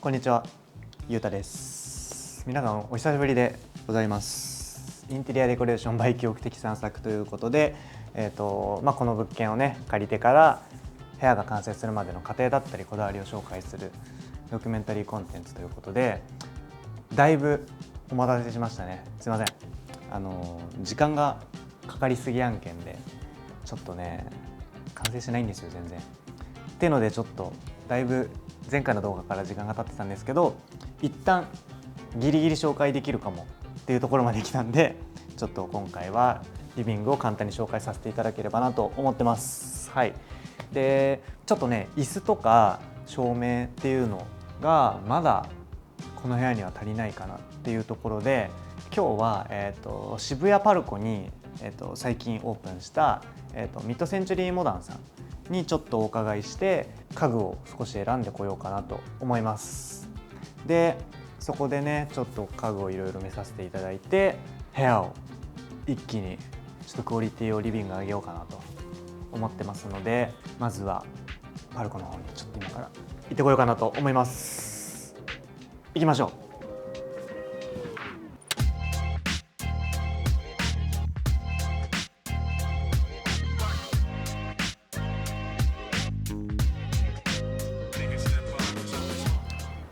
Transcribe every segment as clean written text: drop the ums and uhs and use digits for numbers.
こんにちは、ゆうたです。皆さんお久しぶりでございます。インテリアデコレーション by 記憶的散策ということで、この物件をね借りてから部屋が完成するまでの過程だったりこだわりを紹介するドキュメンタリーコンテンツということで、だいぶお待たせしましたね。すいません。時間がかかりすぎ案件でちょっとね完成しないんですよ全然。っていうのでちょっとだいぶ前回の動画から時間が経ってたんですけど、一旦ギリギリ紹介できるかもっていうところまで来たんで、ちょっと今回はリビングを簡単に紹介させていただければなと思ってます。はい。でちょっとね椅子とか照明っていうのがまだこの部屋には足りないかなっていうところで、今日は、渋谷パルコに、最近オープンした、ミッドセンチュリーモダンさんにちょっとお伺いして家具を少し選んでこようかなと思います。でそこでねちょっと家具をいろいろ見させていただいて、部屋を一気にちょっとクオリティをリビング上げようかなと思ってますので、まずはパルコの方にちょっと今から行ってこようかなと思います。行きましょう。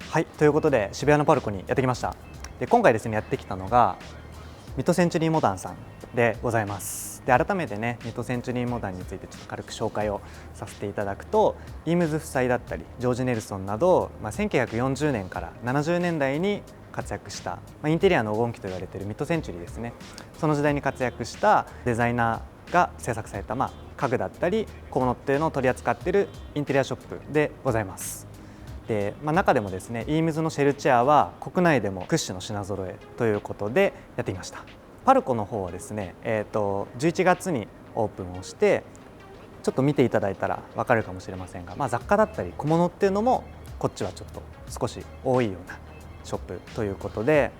はい、ということで渋谷のパルコにやってきました。で今回ですねやってきたのがミッドセンチュリーモダンさんでございます。で改めてねミッドセンチュリーモダンについてちょっと軽く紹介をさせていただくと、イームズ夫妻だったりジョージ・ネルソンなど、1940年から70年代に活躍した、インテリアの黄金期と言われているミッドセンチュリーですね。その時代に活躍したデザイナーが制作された、家具だったり小物っていうのを取り扱っているインテリアショップでございます。で中でもですねイームズのシェルチェアは国内でも屈指の品揃えということでやってみました。パルコの方はですね、11月にオープンをして、ちょっと見ていただいたら分かるかもしれませんが、雑貨だったり小物っていうのもこっちはちょっと少し多いようなショップということで、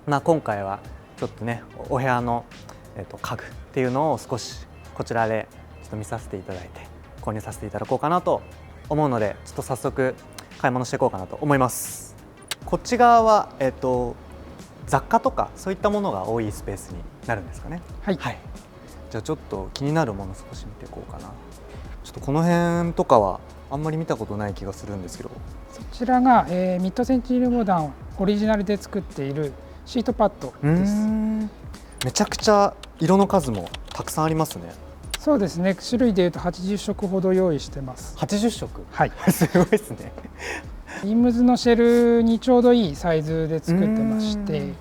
今回はちょっとねお部屋の、家具っていうのを少しこちらでちょっと見させていただいて購入させていただこうかなと思うので、ちょっと早速買い物していこうかなと思います。こっち側は、雑貨とかそういったものが多いスペースになるんですかね。はい、じゃあちょっと気になるもの少し見ていこうかな。ちょっとこの辺とかはあんまり見たことない気がするんですけど、そちらが、ミッドセンチュリーモダンオリジナルで作っているシートパッドです。めちゃくちゃ色の数もたくさんありますね。そうですね、種類でいうと80色ほど用意してます。80色、はいすごいですね。イームズのシェルにちょうどいいサイズで作ってまして、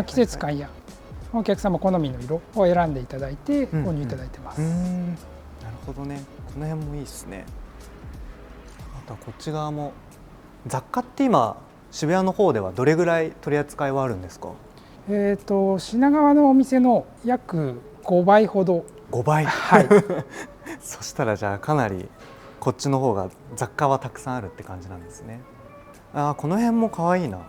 季節感やお客様好みの色を選んでいただいて購入いただいてます。なるほどね。この辺もいいですね。あとはこっち側も雑貨って今渋谷の方ではどれぐらい取り扱いはあるんですか？品川のお店の約5倍ほど。5倍、はいそしたらじゃあかなりこっちの方が雑貨はたくさんあるって感じなんですね。この辺も可愛いな。こ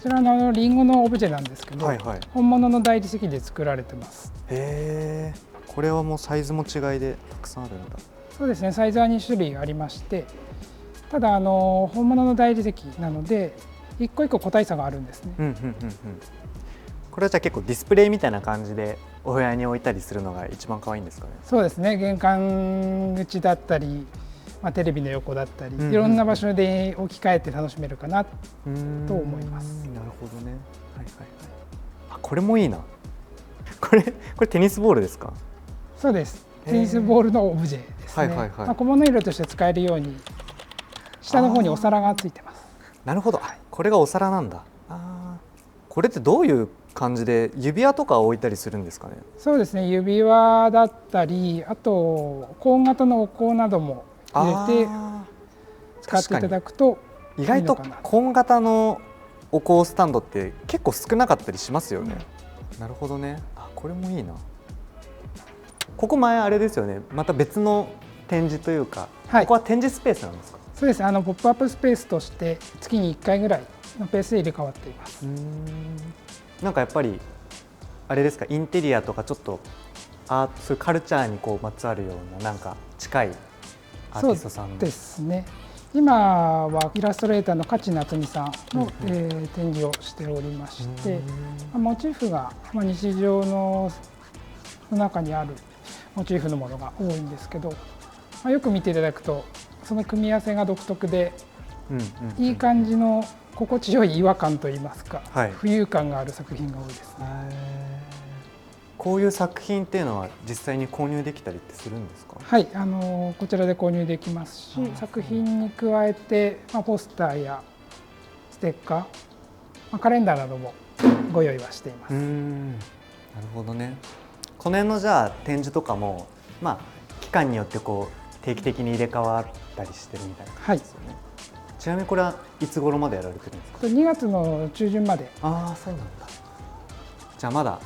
ちらのリンゴのオブジェなんですけど、本物の大理石で作られてます。へえ、これはもうサイズも違いでたくさんあるんだ。そうですね、サイズは2種類ありまして、ただ本物の大理石なので一個一個個体差があるんですね。これはじゃあ結構ディスプレイみたいな感じでお部屋に置いたりするのが一番可愛いんですかね。そうですね、玄関口だったり、テレビの横だったり、いろんな場所で置き換えて楽しめるかなと思います。なるほどね。これもいいな。これテニスボールですか？そうです。テニスボールのオブジェですね。小物入れとして使えるように下の方にお皿がついてます。なるほど。これがお皿なんだ。これってどういう感じで指輪とか置いたりするんですかね？そうですね、指輪だったり、あとコーン型のお香なども入れて使っていただくといいのかな。意外とコーン型のお香スタンドって結構少なかったりしますよね。なるほどね。これもいいな。ここ前あれですよね、また別の展示というか、ここは展示スペースなんですか？そうです。ポップアップスペースとして月に1回ぐらいのペースで入れ替わっています。なんかやっぱりあれですか、インテリアとかちょっとそういうカルチャーにまつわるようななんか近いアーティストさんですね。今はイラストレーターの勝夏美さんの、展示をしておりまして、モチーフが、日常の中にあるモチーフのものが多いんですけど、よく見ていただくとその組み合わせが独特で、いい感じの心地よい違和感といいますか、浮遊感がある作品が多いですね。こういう作品っていうのは実際に購入できたりってするんですか？はい、こちらで購入できますし、作品に加えて、ポスターやステッカー、カレンダーなどもご用意はしています。なるほどね。この辺のじゃあ展示とかも、期間によってこう定期的に入れ替わったりしてるみたいな感じですよね。ちなみにこれはいつ頃までやられてるんですか？2月の中旬まで。ああ、そうなんだ。じゃあまだ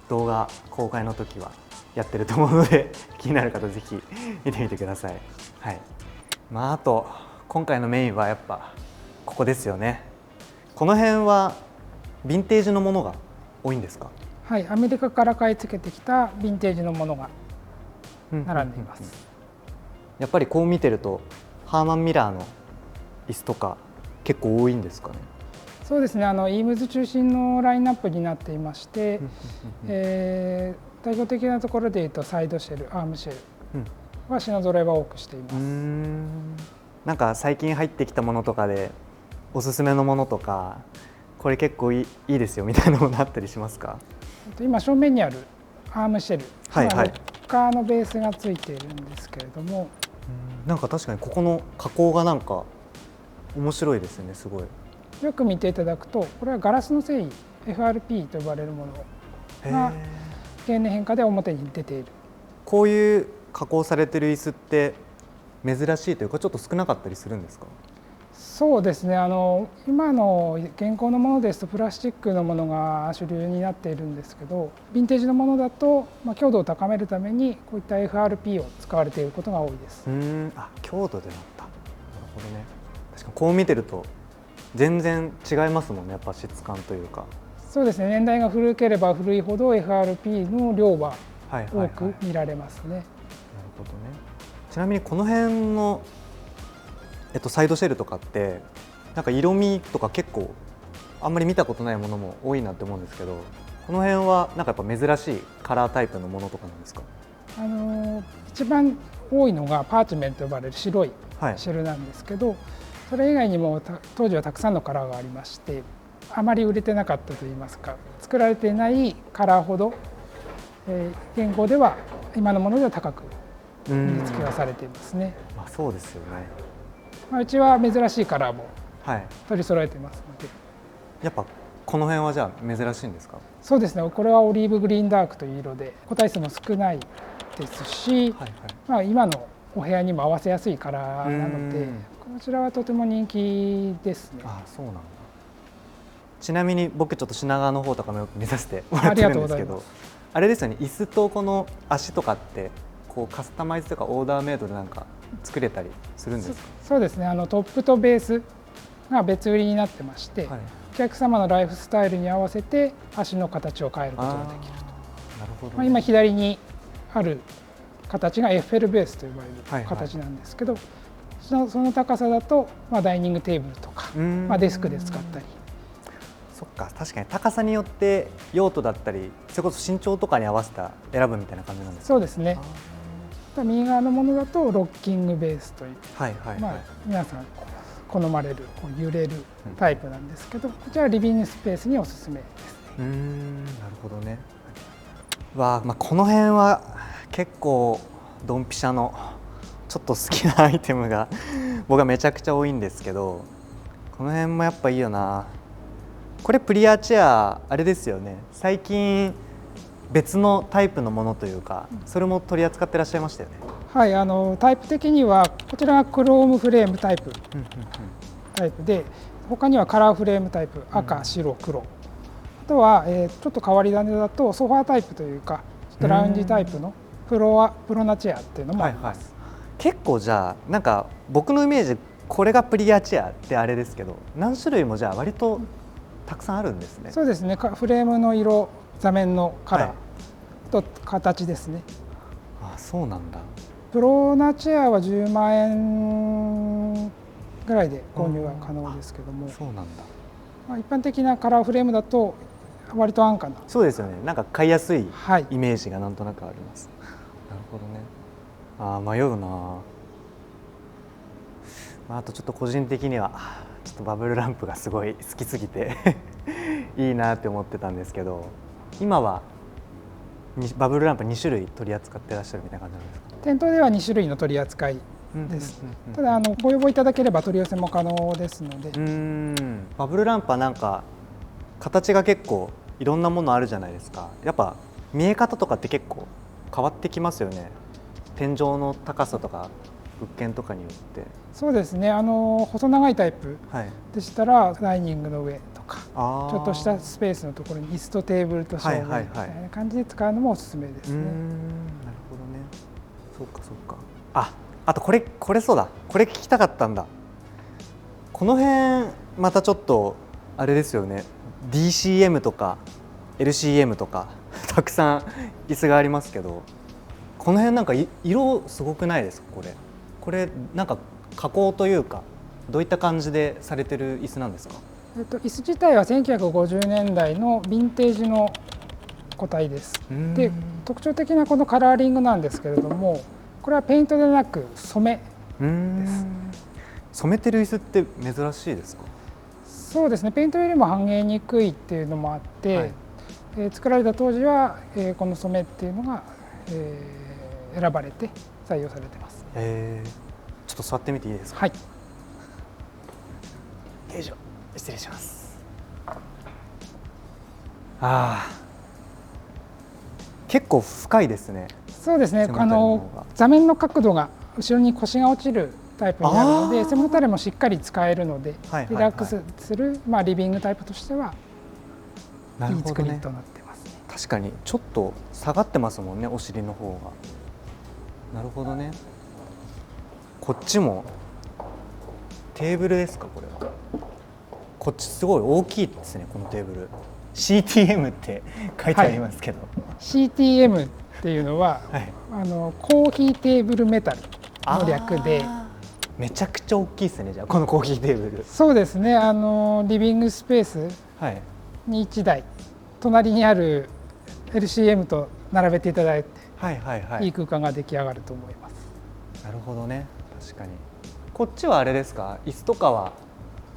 動画公開の時はやってると思うので気になる方ぜひ見てみてください。はい。あと今回のメインはやっぱここですよね。この辺はヴィンテージのものが多いんですか？はい、アメリカから買い付けてきたヴィンテージのものが並んでいます。やっぱりこう見てるとハーマン・ミラーの椅子とか結構多いんですかね？そうですね、イームズ中心のラインナップになっていまして、代表的なところでいうとサイドシェル、アームシェルは品揃えは多くしています。なんか最近入ってきたものとかでおすすめのものとか、これ結構いいですよみたいなものあったりしますか？今正面にあるアームシェル、ロッカーのベースがついているんですけれども、なんか確かにここの加工がなんか面白いですね。すごいよく見ていただくと、これはガラスの繊維 FRP と呼ばれるものが経年変化で表に出ている。こういう加工されてる椅子って珍しいというかちょっと少なかったりするんですか？そうですね、今の現行のものですとプラスチックのものが主流になっているんですけど、ヴィンテージのものだと、強度を高めるためにこういった FRP を使われていることが多いです。強度でなった。なるほどね。確かにこう見てると全然違いますもんね。やっぱ質感というか。そうですね、年代が古ければ古いほど FRP の量は多く見られますね。なるほどね。ちなみにこの辺のサイドシェルとかってなんか色味とか結構あんまり見たことないものも多いなって思うんですけど、この辺はなんかやっぱ珍しいカラータイプのものとかなんですか？一番多いのがパーチメントと呼ばれる白いシェルなんですけど、それ以外にも当時はたくさんのカラーがありまして、あまり売れてなかったといいますか、作られていないカラーほど、現行では今のものでは高く値付けがされていますね。そうですよね。うちは珍しいカラーも取り揃えてますので、やっぱこの辺はじゃあ珍しいんですか？そうですね、これはオリーブグリーンダークという色で個体数も少ないですし、今のお部屋にも合わせやすいカラーなので、こちらはとても人気ですね。そうなんだ。ちなみに僕ちょっと品川の方とかもよく見させてもらってるんですけど、あれですよね、椅子とこの足とかってこうカスタマイズとかオーダーメイドでなんか作れたりするんですか？そうですね、トップとベースが別売りになってまして、お客様のライフスタイルに合わせて足の形を変えることができると。なるほどね。今左にある形がエッフェルベースと呼ばれる形なんですけど、その高さだと、ダイニングテーブルとか、デスクで使ったり。そっか、確かに高さによって用途だったり、それこそ身長とかに合わせた選ぶみたいな感じなんですか？そうですね。右側のものだとロッキングベースという、皆さん好まれるこう揺れるタイプなんですけど、こちらはリビングスペースにおすすめですね。なるほどね。この辺は結構ドンピシャのちょっと好きなアイテムが僕はめちゃくちゃ多いんですけど、この辺もやっぱいいよな。これプリアチェアあれですよね。最近別のタイプのものというか、それも取り扱ってらっしゃいましたよね。はい、タイプ的にはこちらがクロームフレームタイプで、他にはカラーフレームタイプ、赤、白、黒、あとは、ちょっと変わり種だとソファータイプというか、ちょっとラウンジタイプのプロナチェアっていうのもあります。結構じゃあなんか僕のイメージ、これがプリアチェアってあれですけど、何種類もじゃあ割とたくさんあるんですね。そうですね。フレームの色、座面のカラーと形ですね。そうなんだ。プロナチェアは10万円ぐらいで購入は可能ですけども、そうなんだ。まあ、一般的なカラーフレームだと割と安価な。そうですよね。なんか買いやすいはいイメージがなんとなくあります。なるほどね。ああ迷うな。まあ、あとちょっと個人的にはちょっとバブルランプがすごい好きすぎていいなって思ってたんですけど、今はバブルランプ2種類取り扱ってらっしゃるみたいな感じなんですか？店頭では2種類の取り扱いです。ただご要望いただければ取り寄せも可能ですので。バブルランプはなんか形が結構いろんなものあるじゃないですか。やっぱ見え方とかって結構変わってきますよね。天井の高さとか物件とかによって。そうですね、細長いタイプでしたら、ダイニングの上とかちょっとしたスペースのところに椅子とテーブルと正面みたいな感じで使うのもおすすめですね。なるほどね。そうかそうか。あとこれそうだ、これ聞きたかったんだ。この辺またちょっとあれですよね。DCM とか LCM とかたくさん椅子がありますけど、この辺なんか色すごくないですか？これなんか加工というかどういった感じでされてる椅子なんですか？椅子自体は1950年代のヴィンテージの個体です。で、特徴的なこのカラーリングなんですけれども、これはペイントでなく染めです。染めてる椅子って珍しいですか？そうですね、ペイントよりも剥げにくいっていうのもあって、作られた当時は、この染めっていうのが、選ばれて採用されてます。ちょっと座ってみていいですか？はい。よいしょ、失礼します。結構深いですね。そうですね、座面の角度が後ろに腰が落ちるタイプになるので、背もたれもしっかり使えるので、リラックスする、リビングタイプとしてはいい作りとなってますね。確かにちょっと下がってますもんね、お尻の方が。なるほどね。こっちもテーブルですか？これは。こっちすごい大きいですね、このテーブル。CTM って書いてありますけど、CTM っていうのは、コーヒーテーブルメタルの略で、めちゃくちゃ大きいですね。じゃあこのコーヒーテーブル。そうですね、リビングスペースに1台、隣にある LCM と並べていただいて、いい空間が出来上がると思います。なるほどね。確かに。こっちはあれですか？椅子とかは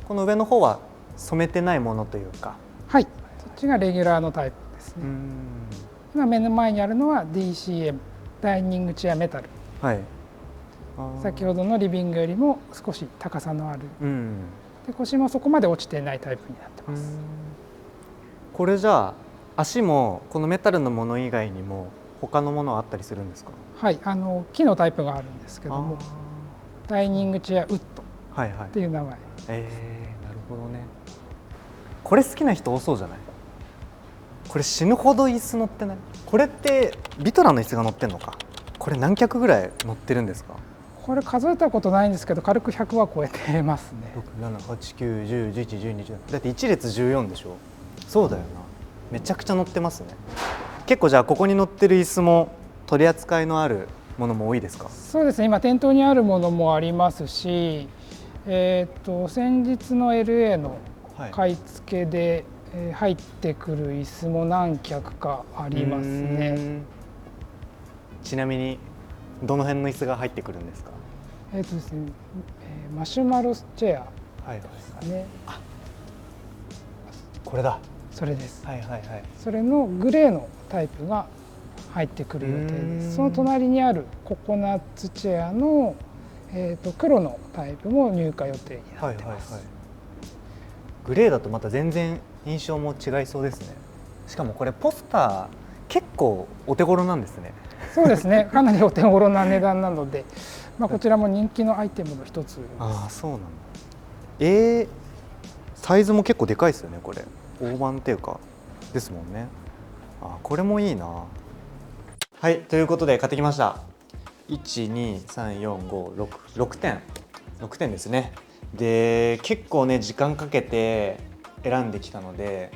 この上の方は染めてないものというか。はい、そっちがレギュラーのタイプですね。今目の前にあるのは DCM ダイニングチェアメタル。先ほどのリビングよりも少し高さのある、で腰もそこまで落ちていないタイプになってます。これじゃあ足もこのメタルのもの以外にも他のものはあったりするんですか？はい、木のタイプがあるんですけども、ダイニングチェアウッドっていう名前。なるほどね。これ好きな人多そうじゃない？これ死ぬほど椅子乗ってない？これってビトラの椅子が乗ってんのか？これ何脚ぐらい乗ってるんですか？これ数えたことないんですけど、軽く100は超えてますね。6、7、8、9、10、11、12、13。だって1列14でしょ。そうだよな。めちゃくちゃ乗ってますね。結構じゃあここに乗ってる椅子も取り扱いのあるものも多いですか？そうですね。今店頭にあるものもありますし、先日の LA の買い付けで入ってくる椅子も何脚かありますね。ちなみにどの辺の椅子が入ってくるんですか？ですね、マシュマロチェアですね。これだ。それです。それのグレーのタイプが入ってくる予定です。その隣にあるココナッツチェアの、黒のタイプも入荷予定になってます。グレーだとまた全然印象も違いそうですね。しかもこれポスター結構お手頃なんですね。そうですね、かなりお手頃な値段なので、こちらも人気のアイテムの一つです。そうなんだ。サイズも結構でかいですよね。これ大判っていうかですもんね。これもいいな。はい、ということで買ってきました。1、2、3、4、5、6点6点ですね。で結構ね時間かけて選んできたので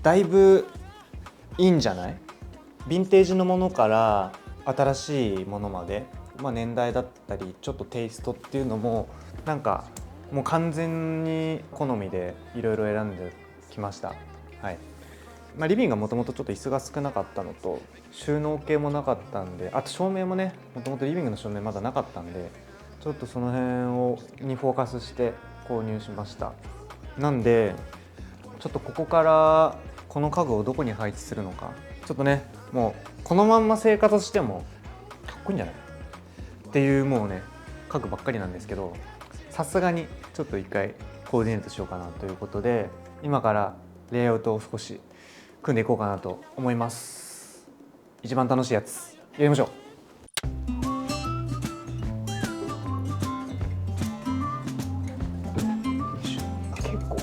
だいぶいいんじゃない？ヴィンテージのものから新しいものまで、年代だったりちょっとテイストっていうのもなんかもう完全に好みでいろいろ選んできました。はい。リビングがもともとちょっと椅子が少なかったのと収納系もなかったんで、あと照明もね、もともとリビングの照明まだなかったんで、ちょっとその辺にフォーカスして購入しました。なんでちょっとここからこの家具をどこに配置するのか、ちょっとね、もうこのまんま生活してもかっこいいんじゃないっていうもうね家具ばっかりなんですけど、さすがにちょっと一回コーディネートしようかなということで、今からレイアウトを少し組んでいこうかなと思います。一番楽しいやつやりましょう。結構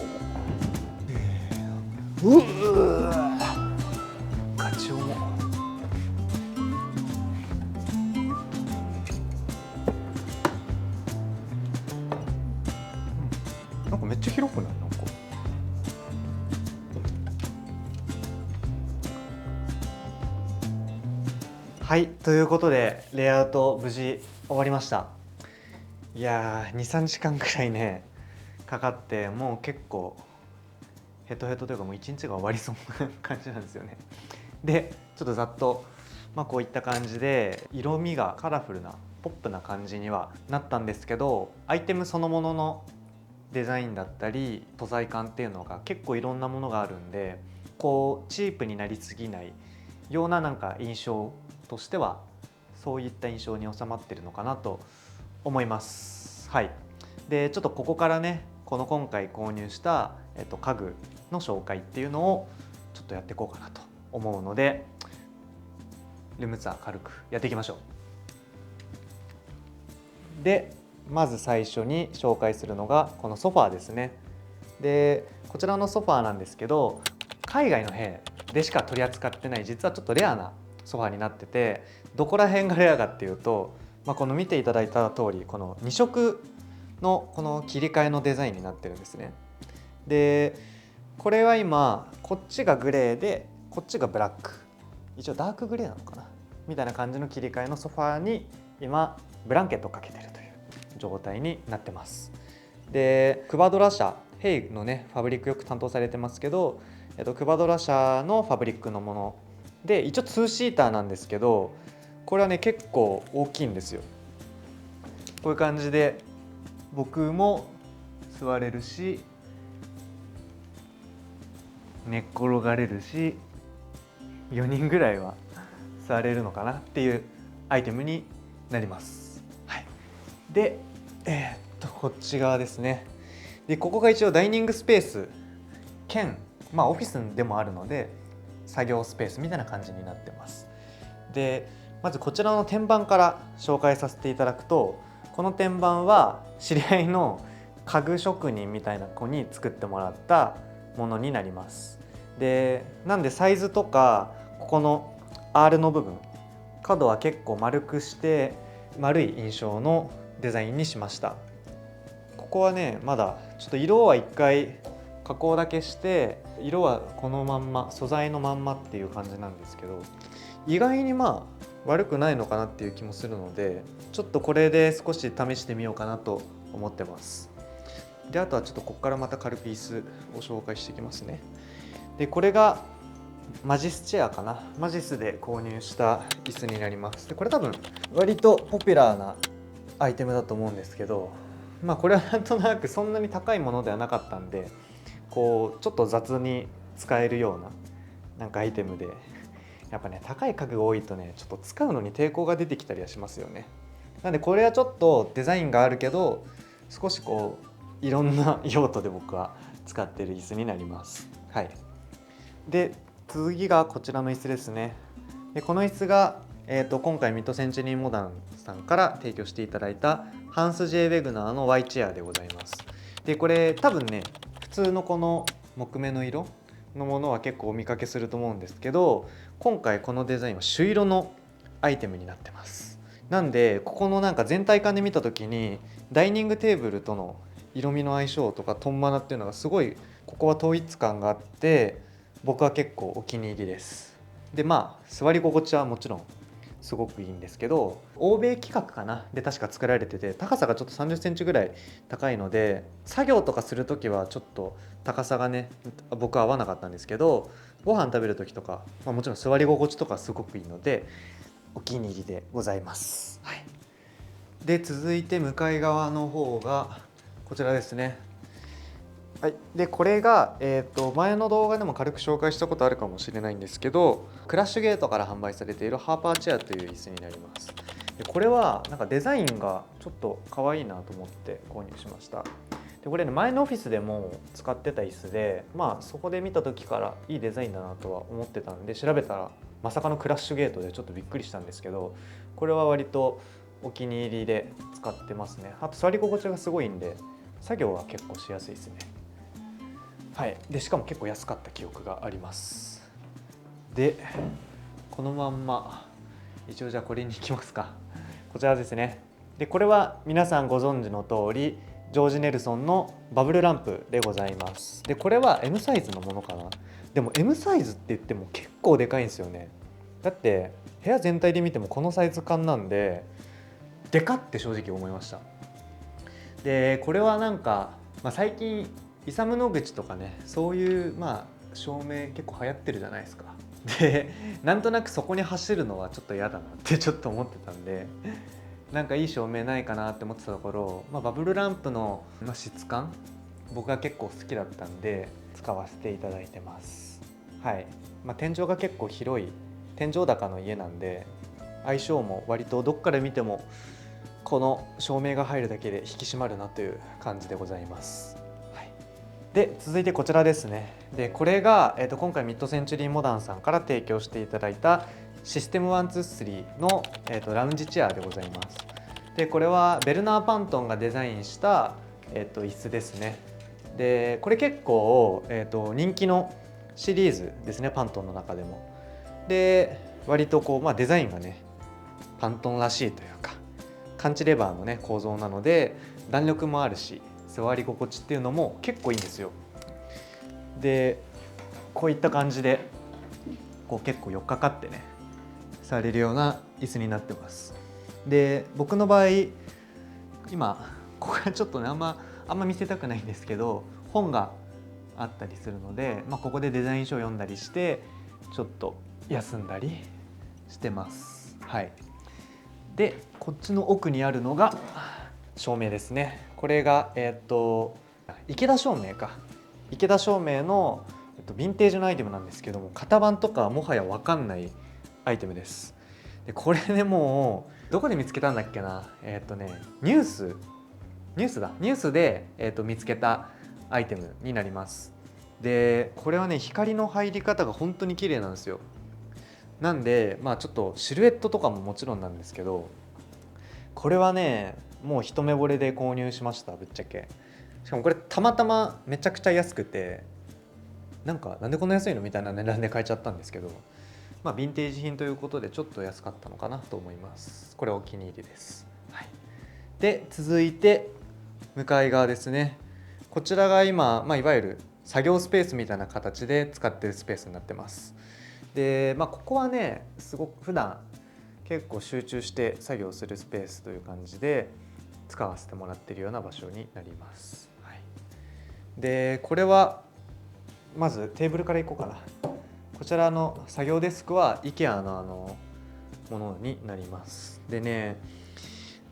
ガチ重。なんかめっちゃ広くない？なんかはい、ということでレイアウト無事終わりました。いやー、2、3時間くらいねかかって、もう結構ヘトヘトというかもう1日が終わりそうな感じなんですよね。でちょっとざっと、こういった感じで色味がカラフルなポップな感じにはなったんですけど、アイテムそのもののデザインだったり素材感っていうのが結構いろんなものがあるんで、こうチープになりすぎないようななんか印象としてはそういった印象に収まってるのかなと思います。はい。でちょっとここからね、この今回購入した、家具の紹介っていうのをちょっとやっていこうかなと思うので、ルームツアー軽くやっていきましょう。でまず最初に紹介するのがこのソファーですね。でこちらのソファーなんですけど、海外の兵でしか取り扱ってない実はちょっとレアなソファーになってて、どこら辺がレアかっていうと、この見ていただいた通りこの2色のこの切り替えのデザインになってるんですね。でこれは今こっちがグレーでこっちがブラック、一応ダークグレーなのかなみたいな感じの切り替えのソファーに今ブランケットをかけてるという状態になってます。でクバドラ社ヘイのねファブリックよく担当されてますけど、クバドラ社のファブリックのもので、一応2シーターなんですけど、これはね結構大きいんですよ。こういう感じで僕も座れるし寝っ転がれるし、4人ぐらいは座れるのかなっていうアイテムになります。はい、でこっち側ですね。でここが一応ダイニングスペース兼、オフィスでもあるので作業スペースみたいな感じになってます。でまずこちらの天板から紹介させていただくと、この天板は知り合いの家具職人みたいな子に作ってもらったものになります。でなんでサイズとかここの R の部分、角は結構丸くして丸い印象のデザインにしました。ここはねまだちょっと色は一回加工だけして、色はこのまんま素材のまんまっていう感じなんですけど、意外に悪くないのかなっていう気もするので、ちょっとこれで少し試してみようかなと思ってます。であとはちょっとここからまた軽く椅子を紹介していきますね。でこれがマジスチェアかな、マジスで購入した椅子になります。でこれ多分割とポピュラーなアイテムだと思うんですけど、これはなんとなくそんなに高いものではなかったんで、こうちょっと雑に使えるようななんかアイテムで、やっぱね高い家具が多いとねちょっと使うのに抵抗が出てきたりはしますよね。なんでこれはちょっとデザインがあるけど少しこういろんな用途で僕は使っている椅子になります。はい。で次がこちらの椅子ですね。でこの椅子が、今回ミッドセンチュリーモダンさんから提供していただいたハンス・ジェイ・ウェグナーの Y チェアでございます。でこれ多分ね普通のこの木目の色のものは結構お見かけすると思うんですけど、今回このデザインは朱色のアイテムになってます。なんでここのなんか全体感で見た時にダイニングテーブルとの色味の相性とかトンマナっていうのがすごいここは統一感があって、僕は結構お気に入りです。で座り心地はもちろんすごくいいんですけど、欧米規格かなで確か作られてて、高さがちょっと30センチぐらい高いので、作業とかする時はちょっと高さがね僕は合わなかったんですけど、ご飯食べる時とか、もちろん座り心地とかすごくいいのでお気に入りでございます。はい、で続いて向かい側の方がこちらですね。はい、でこれが、前の動画でも軽く紹介したことあるかもしれないんですけど、クラッシュゲートから販売されているハーパーチェアという椅子になります。でこれはなんかデザインがちょっと可愛いなと思って購入しました。でこれね、前のオフィスでも使ってた椅子で、そこで見た時からいいデザインだなとは思ってたんで、調べたらまさかのクラッシュゲートでちょっとびっくりしたんですけど、これは割とお気に入りで使ってますね。あと座り心地がすごいんで作業は結構しやすいですね。はい、でしかも結構安かった記憶があります。でこのまんま一応じゃあこれに行きますか。こちらですね。でこれは皆さんご存知の通りジョージ・ネルソンのバブルランプでございます。でこれは M サイズのものかな。でも M サイズって言っても結構でかいんですよね。だって部屋全体で見てもこのサイズ感なんで、でかって正直思いました。でこれはなんか、最近イサム・ノグチとかね、そういう照明結構流行ってるじゃないですか。でなんとなくそこに走るのはちょっと嫌だなってちょっと思ってたんで、なんかいい照明ないかなって思ってたところ、バブルランプの質感僕が結構好きだったんで使わせていただいてます。はい、天井が結構広い天井高の家なんで、相性も割とどっから見てもこの照明が入るだけで引き締まるなという感じでございます。で続いてこちらですね。でこれが、今回ミッドセンチュリーモダンさんから提供していただいたシステム123の、ラウンジチェアでございます。でこれはベルナー・パントンがデザインした、椅子ですね。でこれ結構、人気のシリーズですね、パントンの中でも。で割とこう、デザインがねパントンらしいというか、カンチレバーのね構造なので弾力もあるし、座り心地っていうのも結構いいんですよ。でこういった感じでこう結構寄っかかってねされるような椅子になってます。で僕の場合今ここからちょっとねあんま見せたくないんですけど、本があったりするので、ここでデザイン書を読んだりしてちょっと休んだりしてます。はい、でこっちの奥にあるのが照明ですね。これが池田照明か。池田照明のヴィンテージのアイテムなんですけども、型番とかはもはや分かんないアイテムです。でこれね、もうどこで見つけたんだっけな。ニュースで、見つけたアイテムになります。でこれはね、光の入り方が本当に綺麗なんですよ。なんでちょっとシルエットとかももちろんなんですけど、これはねもう一目惚れで購入しました、ぶっちゃけ。しかもこれたまたまめちゃくちゃ安くて、なんでこんな安いのみたいな値段で買えちゃったんですけど、ヴィンテージ品ということでちょっと安かったのかなと思います。これお気に入りです。はい、で続いて向かい側ですね。こちらが今、いわゆる作業スペースみたいな形で使っているスペースになってます。で、ここはねすごく普段結構集中して作業するスペースという感じで使わせてもらっているような場所になります。はい、でこれはまずテーブルからいこうかな。こちらの作業デスクは IKEA のものになります。でね、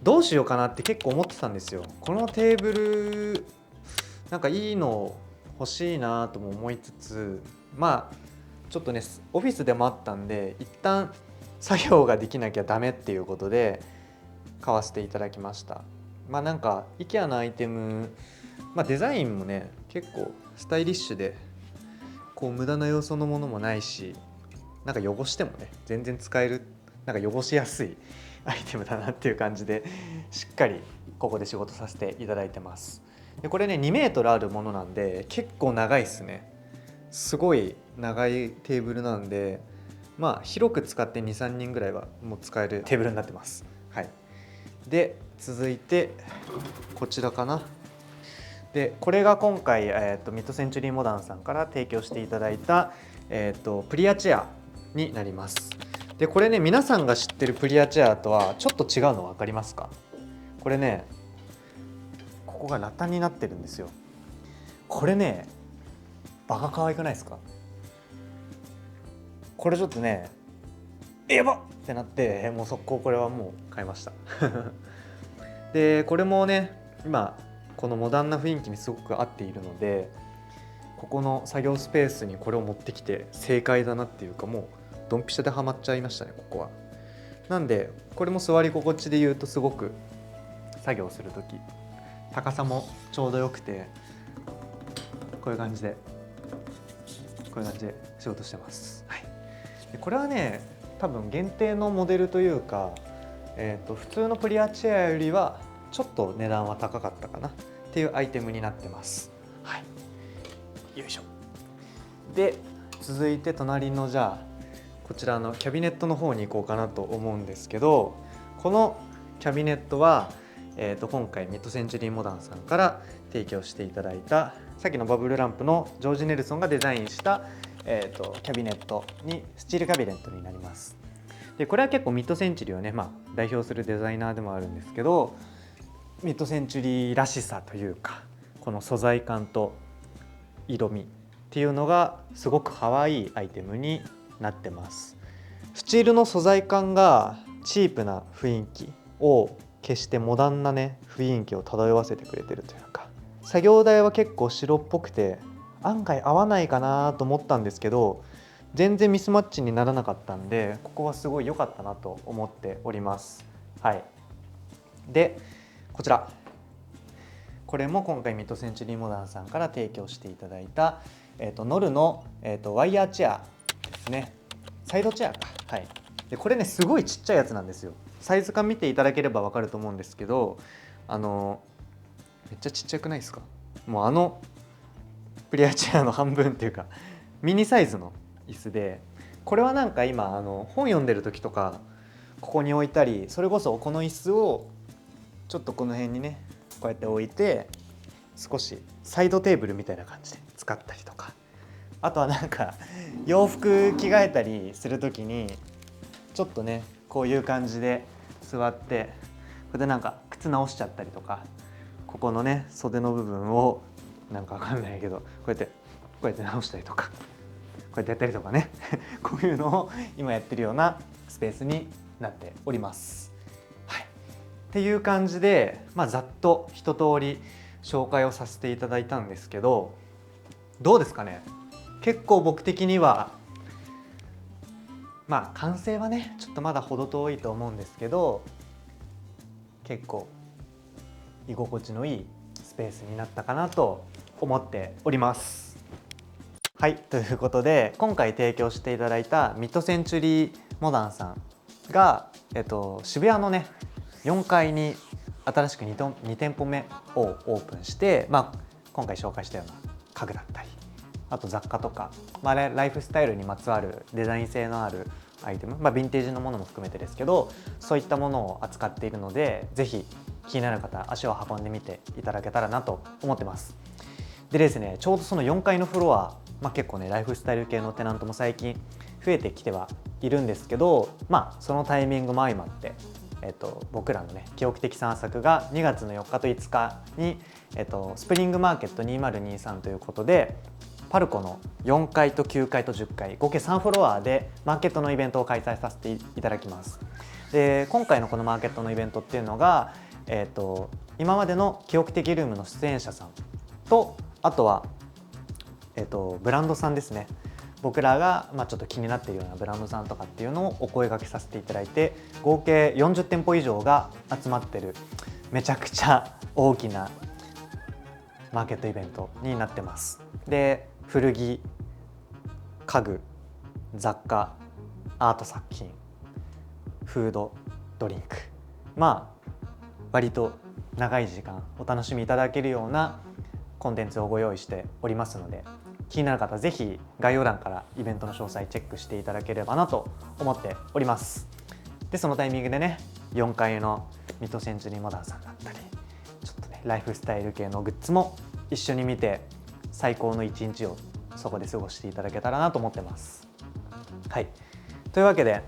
どうしようかなって結構思ってたんですよ。このテーブルなんかいいの欲しいなとも思いつつ、ちょっとねオフィスでもあったんで一旦作業ができなきゃダメっていうことで買わせていただきました。なんか IKEA のアイテム、デザインもね結構スタイリッシュで、こう無駄な要素のものもないし、なんか汚してもね全然使える、なんか汚しやすいアイテムだなっていう感じで、しっかりここで仕事させていただいてます。でこれね2メートルあるものなんで結構長いですね。すごい長いテーブルなんで、広く使って 2,3 人ぐらいはもう使えるテーブルになってます。はい、で続いてこちらかな。でこれが今回、ミッドセンチュリーモダンさんから提供していただいた、プリアチェアになります。でこれね、皆さんが知ってるプリアチェアとはちょっと違うの分かりますか？これね、ここがラタンになってるんですよ。これね、バカ可愛くないですか？これちょっとね、やばっってなって、もう速攻これはもう買いましたでこれもね、今このモダンな雰囲気にすごく合っているので、ここの作業スペースにこれを持ってきて正解だなっていうか、もうドンピシャでハマっちゃいましたね、ここは。なんでこれも座り心地で言うとすごく作業する時高さもちょうどよくて、こういう感じで仕事してます。はい、でこれはね、多分限定のモデルというか、普通のプリアチェアよりはちょっと値段は高かったかなっていうアイテムになってます。はい、よいしょ。で続いて隣のじゃあこちらのキャビネットの方に行こうかなと思うんですけど、このキャビネットは、今回ミッドセンチュリーモダンさんから提供していただいた、さっきのバブルランプのジョージ・ネルソンがデザインした、キャビネットにスチールキャビネットになります。でこれは結構ミッドセンチュリーをね、代表するデザイナーでもあるんですけど、ミッドセンチュリーらしさというか、この素材感と色味っていうのがすごく可愛いアイテムになってます。スチールの素材感がチープな雰囲気を消してモダンなね雰囲気を漂わせてくれてるというか、作業台は結構白っぽくて案外合わないかなと思ったんですけど、全然ミスマッチにならなかったんで、ここはすごい良かったなと思っております。はい、でこちら、これも今回ミッドセンチュリーモダンさんから提供していただいた、ノルの、ワイヤーチェアですね。サイドチェアか。はい、でこれねすごいちっちゃいやつなんですよ。サイズ感見ていただければ分かると思うんですけど、めっちゃちっちゃくないですか？もうプリアチェアの半分っていうかミニサイズの椅子で、これはなんか今本読んでる時とかここに置いたり、それこそこの椅子をちょっとこの辺にねこうやって置いて少しサイドテーブルみたいな感じで使ったりとか、あとはなんか洋服着替えたりする時にちょっとねこういう感じで座って、これでなんか靴直しちゃったりとか、ここのね袖の部分をなんかわかんないけどこうやって直したりとか、こうやってやったりとかねこういうのを今やってるようなスペースになっております。はい、っていう感じで、ざっと一通り紹介をさせていただいたんですけど、どうですかね？結構僕的には完成はねちょっとまだ程遠いと思うんですけど、結構居心地のいいスペースになったかなと思っております。はい、ということで今回提供していただいたミッドセンチュリーモダンさんが、渋谷のね4階に新しく 2店舗目をオープンして、今回紹介したような家具だったり、あと雑貨とか、ライフスタイルにまつわるデザイン性のあるアイテム、ヴィンテージのものも含めてですけど、そういったものを扱っているので、ぜひ気になる方足を運んでみていただけたらなと思ってます。でですね、ちょうどその4階のフロア、結構ねライフスタイル系のテナントも最近増えてきてはいるんですけど、そのタイミングも相まって、僕らのね記憶的散策が2月の4日と5日に、スプリングマーケット2023ということで、パルコの4階と9階と10階合計3フロアでマーケットのイベントを開催させていただきます。で今回のこのマーケットのイベントっていうのが、今までの記憶的ルームの出演者さんと、あとは、ブランドさんですね。僕らがちょっと気になっているようなブランドさんとかっていうのをお声掛けさせていただいて、合計40店舗以上が集まってるめちゃくちゃ大きなマーケットイベントになってます。で古着、家具、雑貨、アート作品、フード、ドリンク、割と長い時間お楽しみいただけるようなコンテンツをご用意しておりますので、気になる方ぜひ概要欄からイベントの詳細チェックしていただければなと思っております。でそのタイミングでね、4階のミッドセンチュリーモダンさんだったり、ちょっとねライフスタイル系のグッズも一緒に見て、最高の一日をそこで過ごしていただけたらなと思ってます。はい、というわけで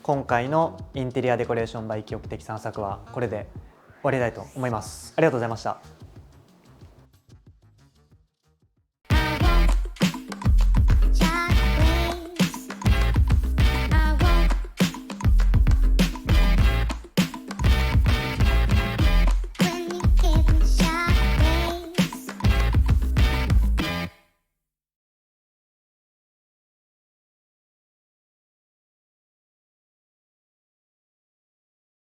今回のインテリアデコレーションバイ記憶的散策はこれで終わりたいと思います。ありがとうございました。